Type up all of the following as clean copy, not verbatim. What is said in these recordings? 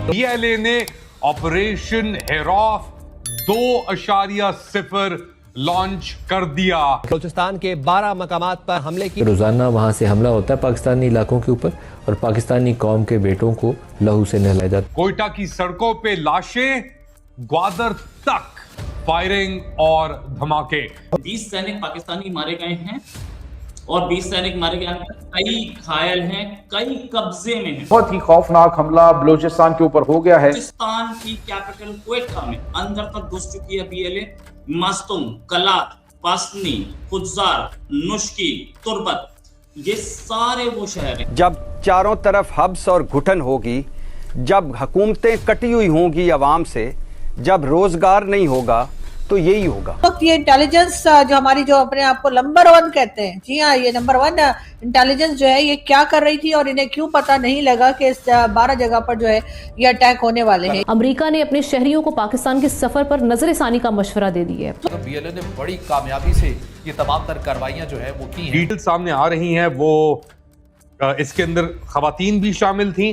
BLA ने operation हेरॉफ 2.0 launch कर दिया। बलूचिस्तान के 12 मकामात पर हमले की। रोजाना वहां से हमला होता है पाकिस्तानी इलाकों के ऊपर और पाकिस्तानी कौम के बेटों को लहू से नहलाया जाता है। कोयटा की सड़कों पे लाशें, ग्वादर तक फायरिंग और धमाके। 20 सैनिक पाकिस्तानी मारे गए हैं और 20 सैनिक मारे गए हैं, कई घायल हैं, कई कब्जे में हैं। बहुत ही खौफनाक हमला बलूचिस्तान के ऊपर हो गया है। बलूचिस्तान की कैपिटल क्वेटा में अंदर तक घुस चुकी है बीएलए। मस्तुम, कलात, पासनी, खुजार, नुश्की, तुर्बत, ये सारे वो शहर हैं। जब चारों तरफ हब्स और घुटन होगी, जब हुकूमतें कटी हुई होंगी अवाम से, जब रोजगार नहीं होगा, तो यही होगा। तो ये इंटेलिजेंस जो हमारी जो अपने आप को नंबर 1 कहते हैं, जी हाँ, ये नंबर 1 इंटेलिजेंस जो है ये क्या कर रही थी और इन्हें क्यों पता नहीं लगा कि इस 12 जगह पर जो है ये अटैक होने वाले हैं। अमेरिका ने अपने शहरियों को पाकिस्तान के सफर पर नजरसानी का मशवरा दे दिया है। तो बीएलए ने बड़ी कामयाबी से ये तमाम तर कार्रवाइयां जो है वो की हैं। डिटेल सामने आ रही हैं, वो इसके अंदर खवातीन भी शामिल थी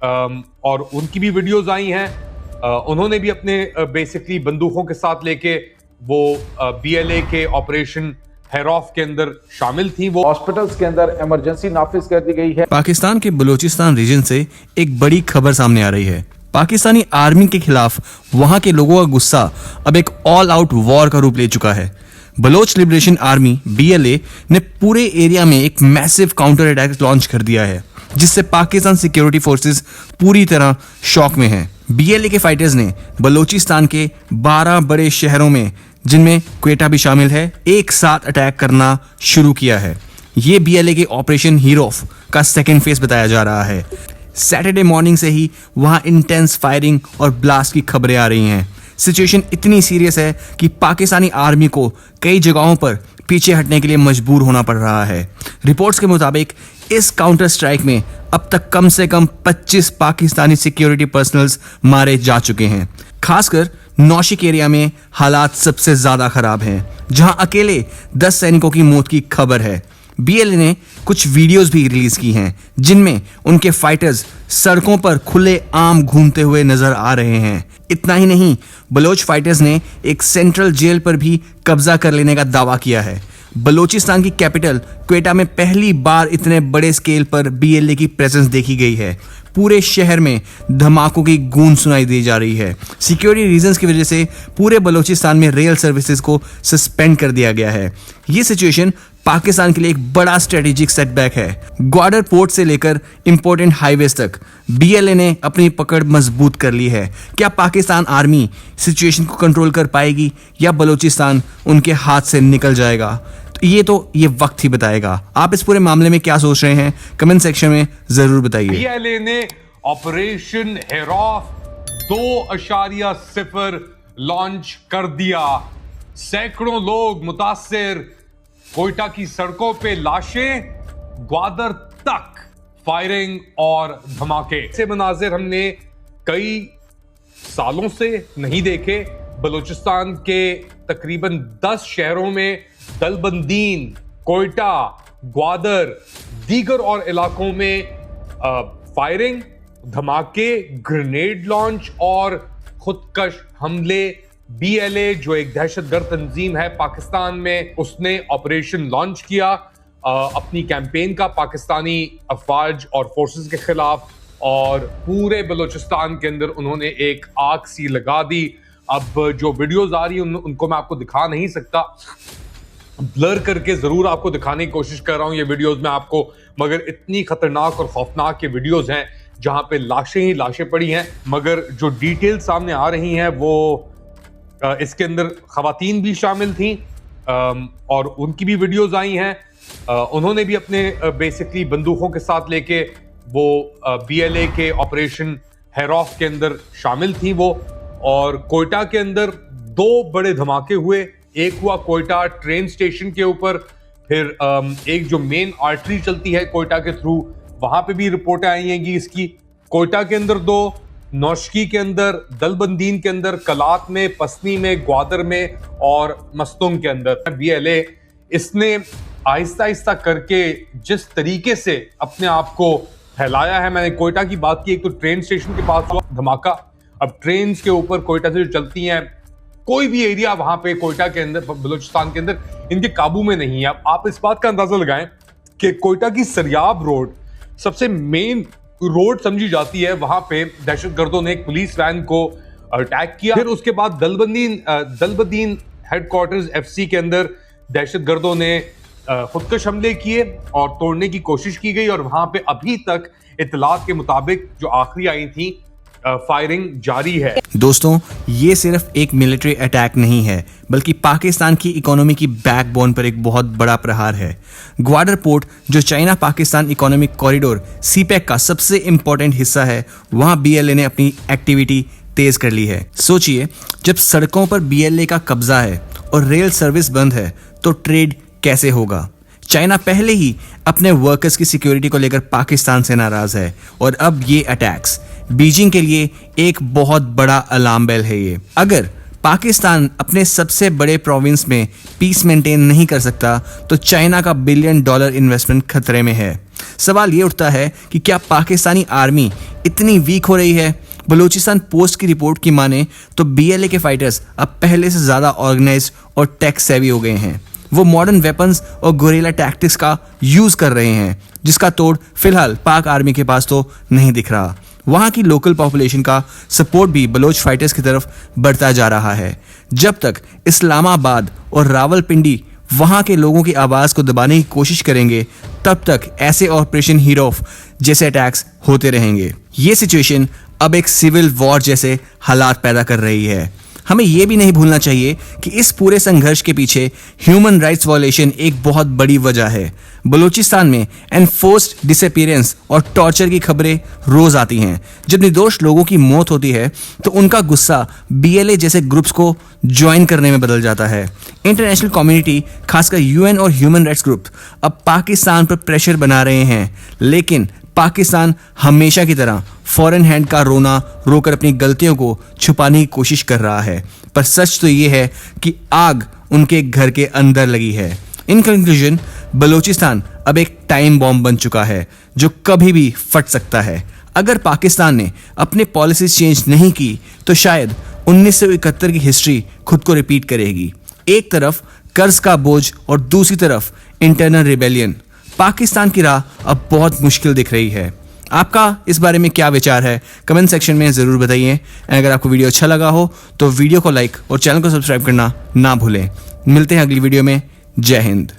और उनकी भी वीडियोस आई हैं। उन्होंने भी अपने बेसिकली बंदूकों के साथ लेके वो बीएलए के ऑपरेशन हेरॉफ के अंदर शामिल थी। वो हॉस्पिटल्स के अंदर इमरजेंसी नाफिज कर दी गई है। पाकिस्तान के बलूचिस्तान रीजन से एक बड़ी खबर सामने आ रही है। पाकिस्तानी आर्मी के खिलाफ वहां के लोगों का गुस्सा अब एक ऑल आउट वॉर का रूप ले चुका है। बलोच लिबरेशन आर्मी बीएलए ने पूरे एरिया में एक मैसिव काउंटर अटैक लॉन्च कर दिया है, जिससे पाकिस्तान सिक्योरिटी फोर्सेस पूरी तरह शॉक में हैं। बीएलए के फाइटर्स ने बलोचिस्तान के 12 बड़े शहरों में, जिनमें क्वेटा भी शामिल है, एक साथ अटैक करना शुरू किया है। ये बीएलए के ऑपरेशन हीरोफ का सेकेंड फेज बताया जा रहा है। सैटरडे मॉर्निंग से ही वहां इंटेंस फायरिंग और ब्लास्ट की खबरें आ रही हैं। सिचुएशन इतनी सीरियस है कि पाकिस्तानी आर्मी को कई जगहों पर पीछे हटने के लिए मजबूर होना पड़ रहा है। रिपोर्ट्स के मुताबिक इस काउंटर स्ट्राइक में अब तक कम से कम 25 पाकिस्तानी सिक्योरिटी पर्सनल्स मारे जा चुके हैं। खासकर नौशिक एरिया में हालात सबसे ज्यादा खराब हैं, जहां अकेले 10 सैनिकों की मौत की खबर है। बीएलए ने कुछ वीडियोस भी रिलीज की हैं, जिनमें उनके फाइटर्स सड़कों पर खुले आम घूमते हुए नजर आ रहे हैं। इतना ही नहीं, बलोच फाइटर्स ने एक सेंट्रल जेल पर भी कब्जा कर लेने का दावा किया है। बलोचिस्तान की कैपिटल क्वेटा में पहली बार इतने बड़े स्केल पर बीएलए की प्रेजेंस देखी गई है। पूरे शहर में धमाकों की गूंज सुनाई दी जा रही है। सिक्योरिटी रीजंस की वजह से पूरे बलोचिस्तान में रेल सर्विसेज को सस्पेंड कर दिया गया है। ये सिचुएशन पाकिस्तान के लिए एक बड़ा स्ट्रेटेजिक सेटबैक है। ग्वादर पोर्ट से लेकर इंपॉर्टेंट हाईवेज तक बीएलए ने अपनी पकड़ मजबूत कर ली है। क्या पाकिस्तान आर्मी सिचुएशन को कंट्रोल कर पाएगी या बलोचिस्तान उनके हाथ से निकल जाएगा? ये वक्त ही बताएगा। आप इस पूरे मामले में क्या सोच रहे हैं? कमेंट सेक्शन में जरूर बताइए। बीएलए ने ऑपरेशन हेरॉफ 2.0 लॉन्च कर दिया। सैकड़ों लोग मुतासिर, कोयटा की सड़कों पे लाशें, ग्वादर तक फायरिंग और धमाके। ऐसे मनाजिर हमने कई सालों से नहीं देखे। बलूचिस्तान के तकरीबन 10 शहरों में दलबंदीन, कोयटा, ग्वादर, दीगर और इलाकों में फायरिंग, धमाके, ग्रेनेड लॉन्च और खुदकश हमले। बीएलए जो एक दहशतगर्द तंजीम है पाकिस्तान में, उसने ऑपरेशन लॉन्च किया अपनी कैंपेन का पाकिस्तानी अफवाज और फोर्सेस के खिलाफ, और पूरे बलूचिस्तान के अंदर उन्होंने एक आग सी लगा दी। अब जो वीडियोस आ रही हैं उनको मैं आपको दिखा नहीं सकता, ब्लर करके जरूर आपको दिखाने की कोशिश कर रहा हूं ये वीडियोस में आपको, मगर इतनी खतरनाक और खौफनाक ये वीडियोस हैं जहां पे लाशें ही लाशें पड़ी हैं। मगर जो डिटेल सामने आ रही हैं वो इसके अंदर खवातीन भी शामिल थी और उनकी भी वीडियोस आई हैं। उन्होंने भी अपने बेसिकली बंदूकों के साथ लेके वो बीएलए के ऑपरेशन हेरॉफ के अंदर शामिल थी वो। और कोयटा के अंदर 2 बड़े धमाके हुए। एक हुआ कोयटा ट्रेन स्टेशन के ऊपर, फिर एक जो मेन आर्टरी चलती है कोयटा के थ्रू, वहां पे भी रिपोर्टें आई हैं कि इसकी। कोयटा के अंदर 2, नौशकी के अंदर, दलबंदीन के अंदर, कलात में, पसनी में, ग्वादर में और मस्तुम के अंदर। बीएलए इसने आहिस्ता आहिस्ता करके जिस तरीके से अपने आप को फैलाया है। मैंने कोयटा की बात की, एक तो ट्रेन स्टेशन के पास हुआ धमाका। अब ट्रेन के ऊपर कोयटा से जो चलती हैं, कोई भी एरिया वहां पे कोयटा के अंदर, बलूचिस्तान के अंदर, इनके काबू में नहीं है। अब आप इस बात का अंदाजा लगाएं कि कोयटा की सरियाब रोड सबसे मेन रोड समझी जाती है। वहां पे दहशतगर्दों ने एक पुलिस वैन को अटैक किया। फिर उसके बाद दलबदीन हेडक्वार्टर्स FC के अंदर दहशतगर्दों ने खुदकश हमले किए और तोड़ने की कोशिश की गई, और वहां पे अभी तक इतलात के मुताबिक जो आखिरी आई थी फायरिंग जारी है। दोस्तों, ये सिर्फ एक मिलिट्री अटैक नहीं है, बल्कि पाकिस्तान की इकोनॉमी की बैकबोन पर एक बहुत बड़ा प्रहार है। ग्वादर पोर्ट, जो China Pakistan economic corridor CPEC का सबसे इंपॉर्टेंट हिस्सा है, वहां BLA ने अपनी एक्टिविटी तेज कर ली है। सोचिए, जब सड़कों पर BLA का कब्जा है और रेल सर्विस बंद है, तो ट्रेड कैसे होगा? चाइना पहले ही अपने वर्कर्स की सिक्योरिटी को लेकर पाकिस्तान से नाराज है, और अब ये अटैक्स बीजिंग के लिए एक बहुत बड़ा अलार्म बेल है। ये अगर पाकिस्तान अपने सबसे बड़े प्रोविंस में पीस मेंटेन नहीं कर सकता, तो चाइना का $1 बिलियन इन्वेस्टमेंट खतरे में है। सवाल ये उठता है कि क्या पाकिस्तानी आर्मी इतनी वीक हो रही है? बलूचिस्तान पोस्ट की रिपोर्ट की माने तो BLA के फाइटर्स अब पहले से ज़्यादा ऑर्गेनाइज्ड और टेक सेवी हो गए हैं। वो मॉडर्न वेपन्स और गोरिल्ला टैक्टिक्स का यूज़ कर रहे हैं, जिसका तोड़ फिलहाल पाक आर्मी के पास तो नहीं दिख रहा। वहाँ की लोकल पॉपुलेशन का सपोर्ट भी बलोच फाइटर्स की तरफ बढ़ता जा रहा है। जब तक इस्लामाबाद और रावलपिंडी वहाँ के लोगों की आवाज़ को दबाने की कोशिश करेंगे, तब तक ऐसे ऑपरेशन हीरोफ जैसे अटैक्स होते रहेंगे। ये सिचुएशन अब एक सिविल वॉर जैसे हालात पैदा कर रही है। हमें यह भी नहीं भूलना चाहिए कि इस पूरे संघर्ष के पीछे ह्यूमन राइट्स वायलेशन एक बहुत बड़ी वजह है। बलूचिस्तान में एनफोर्स्ड डिसअपीयरेंस और टॉर्चर की खबरें रोज आती हैं। जब निर्दोष लोगों की मौत होती है, तो उनका गुस्सा BLA जैसे ग्रुप्स को ज्वाइन करने में बदल जाता है। इंटरनेशनल कम्युनिटी, खासकर UN और ह्यूमन राइट्स ग्रुप अब पाकिस्तान पर प्रेशर बना रहे हैं, लेकिन पाकिस्तान हमेशा की तरह फॉरेन हैंड का रोना रोकर अपनी गलतियों को छुपाने की कोशिश कर रहा है। पर सच तो ये है कि आग उनके घर के अंदर लगी है। इन कंक्लूजन, बलूचिस्तान अब एक टाइम बॉम्ब बन चुका है जो कभी भी फट सकता है। अगर पाकिस्तान ने अपने पॉलिसीज चेंज नहीं की, तो शायद 1971 की हिस्ट्री खुद को रिपीट करेगी। एक तरफ कर्ज का बोझ और दूसरी तरफ इंटरनल रिबेलियन। पाकिस्तान की राह अब बहुत मुश्किल दिख रही है। आपका इस बारे में क्या विचार है? कमेंट सेक्शन में ज़रूर बताइए। अगर आपको वीडियो अच्छा लगा हो तो वीडियो को लाइक और चैनल को सब्सक्राइब करना ना भूलें। मिलते हैं अगली वीडियो में। जय हिंद।